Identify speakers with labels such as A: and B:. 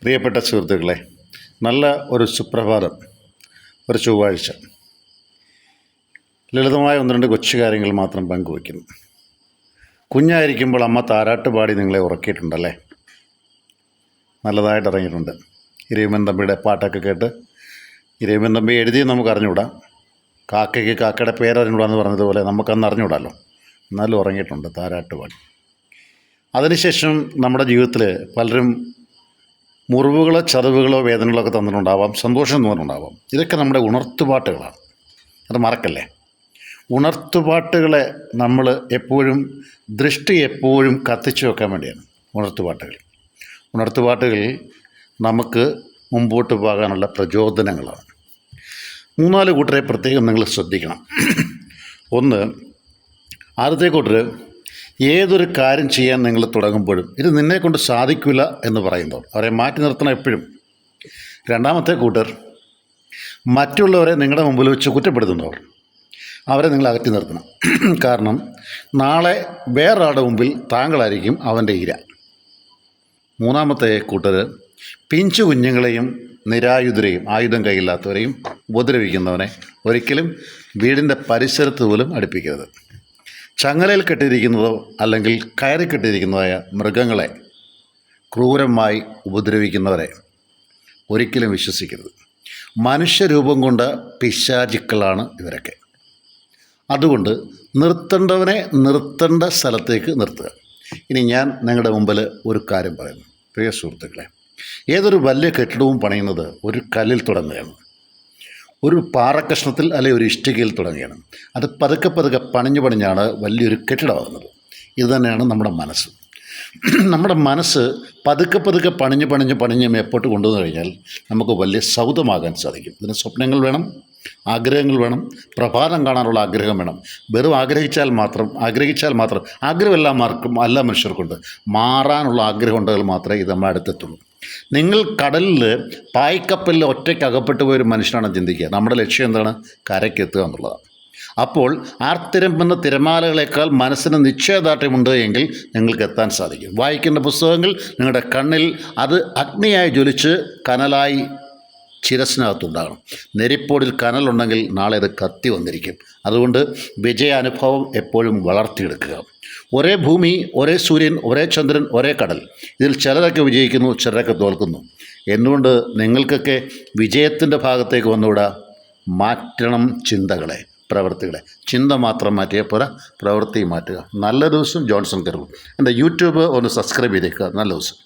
A: പ്രിയപ്പെട്ട സുഹൃത്തുക്കളെ, നല്ല ഒരു സുപ്രഭാതം, ഒരു ചൊവ്വാഴ്ച. ലളിതമായ ഒന്ന് രണ്ട് കൊച്ചു കാര്യങ്ങൾ മാത്രം പങ്കുവയ്ക്കുന്നു. കുഞ്ഞായിരിക്കുമ്പോൾ അമ്മ താരാട്ട് പാടി നിങ്ങളെ ഉറക്കിയിട്ടുണ്ടല്ലേ? നല്ലതായിട്ട് ഇറങ്ങിയിട്ടുണ്ട്. ഇരവിമൻ തമ്പിയുടെ പാട്ടൊക്കെ കേട്ട്. ഇരവിമൻ തമ്പി എഴുതി നമുക്ക് അറിഞ്ഞുകൂടാ, കാക്കയ്ക്ക് കാക്കയുടെ പേരറിഞ്ഞൂടാന്ന് പറഞ്ഞതുപോലെ നമുക്കന്ന് അറിഞ്ഞുകൂടാമല്ലോ. എന്നാലും ഉറങ്ങിയിട്ടുണ്ട് താരാട്ട് പാടി. അതിനുശേഷം നമ്മുടെ ജീവിതത്തിൽ പലരും മുറിവുകളോ ചതവുകളോ വേദനകളോ ഒക്കെ തന്നിട്ടുണ്ടാവാം, സന്തോഷം തോന്നിയിട്ടുണ്ടാവാം. ഇതൊക്കെ നമ്മുടെ ഉണർത്തുപാട്ടുകളാണ്, അത് മറക്കല്ലേ. ഉണർത്തുപാട്ടുകളെ നമ്മൾ എപ്പോഴും ദൃഷ്ടി എപ്പോഴും കത്തിച്ചു വെക്കാൻ വേണ്ടിയാണ് ഉണർത്തുപാട്ടുകൾ നമുക്ക് മുമ്പോട്ട് പോകാനുള്ള പ്രചോദനങ്ങളാണ്. 3-4 കൂട്ടരെ പ്രത്യേകം നിങ്ങൾ ശ്രദ്ധിക്കണം. ഒന്ന്, ആദ്യത്തെ കൂട്ടർ ഏതൊരു കാര്യം ചെയ്യാൻ നിങ്ങൾ തുടങ്ങുമ്പോഴും ഇത് നിന്നെക്കൊണ്ട് സാധിക്കില്ല എന്ന് പറയുന്നവർ, അവരെ മാറ്റി നിർത്തണം എപ്പോഴും. രണ്ടാമത്തെ കൂട്ടർ മറ്റുള്ളവരെ നിങ്ങളുടെ മുമ്പിൽ വെച്ച് കുറ്റപ്പെടുത്തുന്നവർ, അവരെ നിങ്ങൾ അകറ്റി നിർത്തണം. കാരണം നാളെ വേറൊരാളുടെ മുമ്പിൽ താങ്കളായിരിക്കും അവൻ്റെ ഇര. മൂന്നാമത്തെ കൂട്ടർ പിഞ്ചു കുഞ്ഞുങ്ങളെയും നിരായുധരെയും ആയുധം കയ്യില്ലാത്തവരെയും ഉപദ്രവിക്കുന്നവനെ ഒരിക്കലും വീടിൻ്റെ പരിസരത്ത് പോലും അടുപ്പിക്കരുത്. ചങ്ങലയിൽ കെട്ടിയിരിക്കുന്നതോ അല്ലെങ്കിൽ കയറി കെട്ടിയിരിക്കുന്നതായ മൃഗങ്ങളെ ക്രൂരമായി ഉപദ്രവിക്കുന്നവരെ ഒരിക്കലും വിശ്വസിക്കരുത്. മനുഷ്യരൂപം കൊണ്ട പിശാചുക്കളാണ് ഇവരൊക്കെ. അതുകൊണ്ട് നിർത്തേണ്ടവനെ നിർത്തേണ്ട സ്ഥലത്തേക്ക് നിർത്തുക. ഇനി ഞാൻ നിങ്ങളുടെ മുമ്പിൽ ഒരു കാര്യം പറയുന്നു. പ്രിയ സുഹൃത്തുക്കളെ, ഏതൊരു വലിയ കെട്ടിടവും പണിയുന്നത് ഒരു കല്ലിൽ തുടങ്ങുകയാണ്, ഒരു പാറക്കഷ്ണത്തിൽ അല്ലെങ്കിൽ ഒരു ഇഷ്ടികയിൽ തുടങ്ങുകയാണ്. അത് പതുക്കെ പതുക്കെ പണിഞ്ഞാണ് വലിയൊരു കെട്ടിടമാകുന്നത്. ഇത് തന്നെയാണ് നമ്മുടെ മനസ്സ്. നമ്മുടെ മനസ്സ് പതുക്കെ പതുക്കെ പണിഞ്ഞ് മേപ്പോട്ട് കൊണ്ടുവന്നു കഴിഞ്ഞാൽ നമുക്ക് വലിയ സൗധമാകാൻ സാധിക്കും. ഇതിന് സ്വപ്നങ്ങൾ വേണം, ആഗ്രഹങ്ങൾ വേണം, പ്രഭാതം കാണാനുള്ള ആഗ്രഹം വേണം. വെറും ആഗ്രഹിച്ചാൽ മാത്രം ആഗ്രഹമെല്ലാമാർക്കും എല്ലാ മനുഷ്യർക്കുണ്ട്. മാറാനുള്ള ആഗ്രഹം ഉണ്ടെങ്കിൽ മാത്രമേ ഇത് നമ്മുടെ അടുത്തെത്തുള്ളൂ. നിങ്ങൾ കടലിൽ പായ്ക്കപ്പലിൽ ഒറ്റയ്ക്ക് അകപ്പെട്ടു പോയൊരു മനുഷ്യനാണെന്ന് ചിന്തിക്കുക. നമ്മുടെ ലക്ഷ്യം എന്താണ്? കരയ്ക്കെത്തുക എന്നുള്ളതാണ്. അപ്പോൾ ആർത്തിരമ്പുന്ന തിരമാലകളേക്കാൾ മനസ്സിന് നിശ്ചയദാർഢ്യമുണ്ട് എങ്കിൽ നിങ്ങൾക്ക് എത്താൻ സാധിക്കും. വായിക്കേണ്ട പുസ്തകങ്ങൾ നിങ്ങളുടെ കണ്ണിൽ അത് അഗ്നിയായി ജ്വലിച്ച് കനലായി ശിരസിനകത്തുണ്ടാകണം. നെരിപ്പോടിൽ കനലുണ്ടെങ്കിൽ നാളെ അത് കത്തി വന്നിരിക്കും. അതുകൊണ്ട് വിജയാനുഭവം എപ്പോഴും വളർത്തിയെടുക്കുക. ഒരേ ഭൂമി, ഒരേ സൂര്യൻ, ഒരേ ചന്ദ്രൻ, ഒരേ കടൽ. ഇതിൽ ചിലരൊക്കെ വിജയിക്കുന്നു, ചിലരൊക്കെ തോൽക്കുന്നു. എന്തുകൊണ്ട് നിങ്ങൾക്കൊക്കെ വിജയത്തിൻ്റെ ഭാഗത്തേക്ക് വന്നുകൂടാ? മാറ്റണം ചിന്തകളെ, പ്രവൃത്തികളെ. ചിന്ത മാത്രം മാറ്റിയാൽ പോരാ, പ്രവൃത്തി മാറ്റുക. നല്ല ദിവസം. ജോൺസൺ കരുവ്. എൻ്റെ യൂട്യൂബ് ഒന്ന് സബ്സ്ക്രൈബ് ചെയ്തേക്കുക. നല്ല ദിവസം.